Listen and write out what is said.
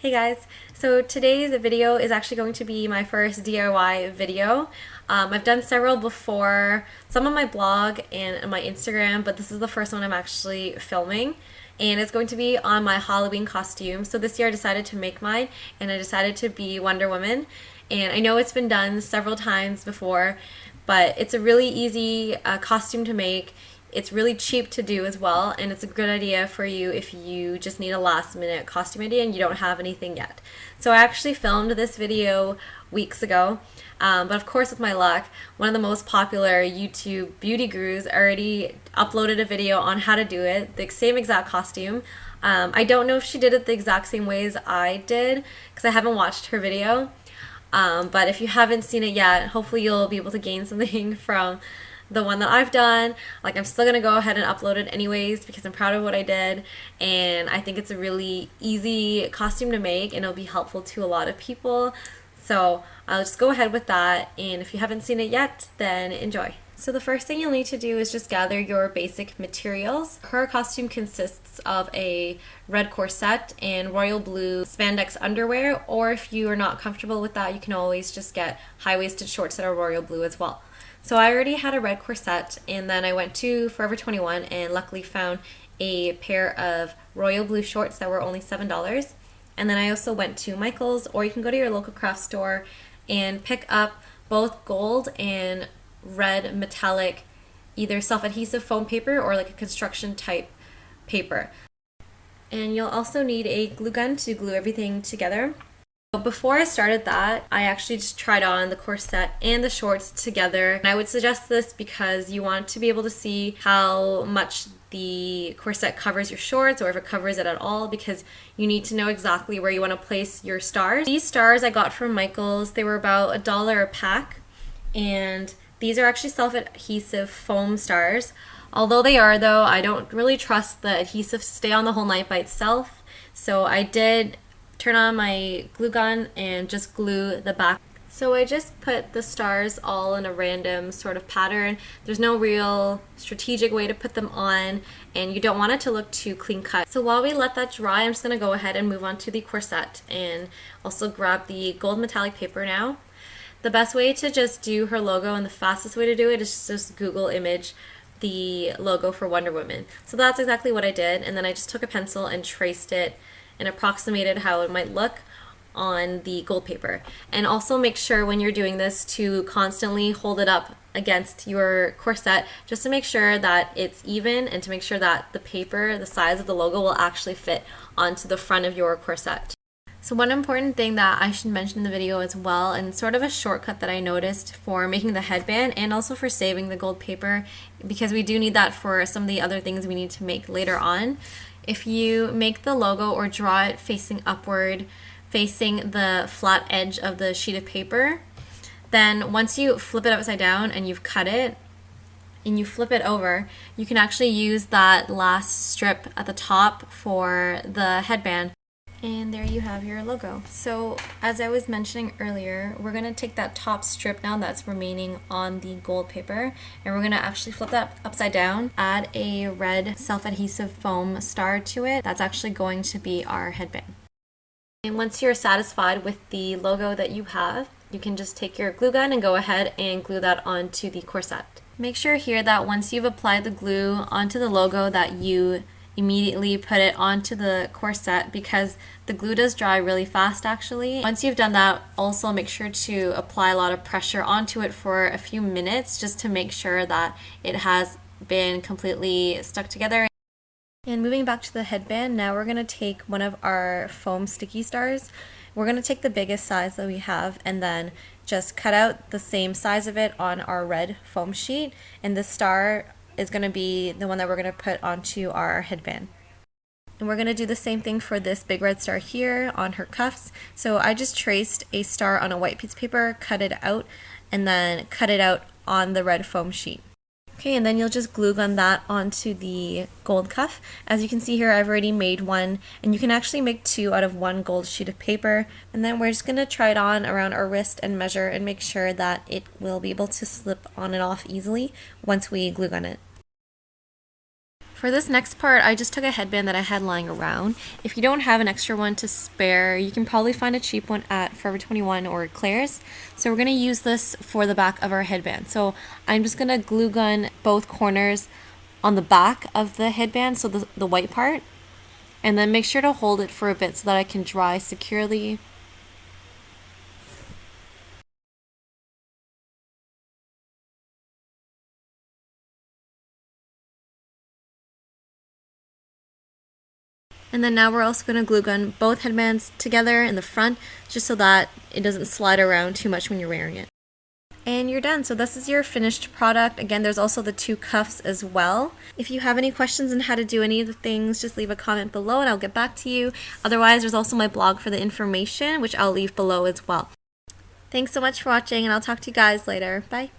Hey guys, so today's video is actually going to be my first DIY video. I've done several before, some on my blog and on my Instagram, but this is the first one I'm actually filming. And it's going to be on my Halloween costume. So this year I decided to make mine and I decided to be Wonder Woman. And I know it's been done several times before, but it's a really easy costume to make. It's really cheap to do as well, and it's a good idea for you if you just need a last minute costume idea and you don't have anything yet. So I actually filmed this video weeks ago, but of course with my luck, one of the most popular YouTube beauty gurus already uploaded a video on how to do it, the same exact costume. I don't know if she did it the exact same way as I did because I haven't watched her video, but if you haven't seen it yet, hopefully you'll be able to gain something from the one that I've done. Like, I'm still gonna go ahead and upload it anyways because I'm proud of what I did, and I think it's a really easy costume to make and it'll be helpful to a lot of people. So I'll just go ahead with that, and if you haven't seen it yet, then enjoy. So the first thing you'll need to do is just gather your basic materials. Her costume consists of a red corset and royal blue spandex underwear, or if you are not comfortable with that, you can always just get high-waisted shorts that are royal blue as well. So I already had a red corset, and then I went to Forever 21 and luckily found a pair of royal blue shorts that were only $7. And then I also went to Michael's, or you can go to your local craft store and pick up both gold and red metallic, either self-adhesive foam paper or like a construction type paper. And you'll also need a glue gun to glue everything together. Before I started that, I actually just tried on the corset and the shorts together. And I would suggest this because you want to be able to see how much the corset covers your shorts, or if it covers it at all, because you need to know exactly where you want to place your stars. These stars I got from Michael's. They were about $1 a pack, and these are actually self-adhesive foam stars. Although they are, though, I don't really trust the adhesive to stay on the whole night by itself. So I did turn on my glue gun and just glue the back. So I just put the stars all in a random sort of pattern. There's no real strategic way to put them on, and you don't want it to look too clean cut. So while we let that dry, I'm just going to go ahead and move on to the corset and also grab the gold metallic paper now. The best way to just do her logo and the fastest way to do it is just Google image the logo for Wonder Woman. So that's exactly what I did, and then I just took a pencil and traced it and approximated how it might look on the gold paper. And also make sure when you're doing this to constantly hold it up against your corset just to make sure that it's even and to make sure that the paper, the size of the logo, will actually fit onto the front of your corset. So one important thing that I should mention in the video as well, and sort of a shortcut that I noticed for making the headband and also for saving the gold paper, because we do need that for some of the other things we need to make later on. If you make the logo or draw it facing upward, facing the flat edge of the sheet of paper, then once you flip it upside down and you've cut it and you flip it over, you can actually use that last strip at the top for the headband. And there you have your logo. So as I was mentioning earlier, we're going to take that top strip now that's remaining on the gold paper, and we're going to actually flip that upside down, add a red self-adhesive foam star to it. That's actually going to be our headband. And once you're satisfied with the logo that you have, you can just take your glue gun and go ahead and glue that onto the corset. Make sure here that once you've applied the glue onto the logo that you immediately put it onto the corset, because the glue does dry really fast actually. Once you've done that, also make sure to apply a lot of pressure onto it for a few minutes just to make sure that it has been completely stuck together. And moving back to the headband, now we're going to take one of our foam sticky stars. We're going to take the biggest size that we have and then just cut out the same size of it on our red foam sheet, and the star is going to be the one that we're going to put onto our headband. And we're going to do the same thing for this big red star here on her cuffs. So I just traced a star on a white piece of paper, cut it out, and then cut it out on the red foam sheet. Okay, and then you'll just glue gun that onto the gold cuff. As you can see here, I've already made one, and you can actually make two out of one gold sheet of paper. And then we're just going to try it on around our wrist and measure and make sure that it will be able to slip on and off easily once we glue gun it. For this next part, I just took a headband that I had lying around. If you don't have an extra one to spare, you can probably find a cheap one at Forever 21 or Claire's. So we're going to use this for the back of our headband. So I'm just going to glue gun both corners on the back of the headband, so the white part, and then make sure to hold it for a bit so that it can dry securely. And then now we're also going to glue gun both headbands together in the front, just so that it doesn't slide around too much when you're wearing it. And you're done. So this is your finished product. Again, there's also the 2 cuffs as well. If you have any questions on how to do any of the things, just leave a comment below and I'll get back to you. Otherwise, there's also my blog for the information, which I'll leave below as well. Thanks so much for watching, and I'll talk to you guys later. Bye.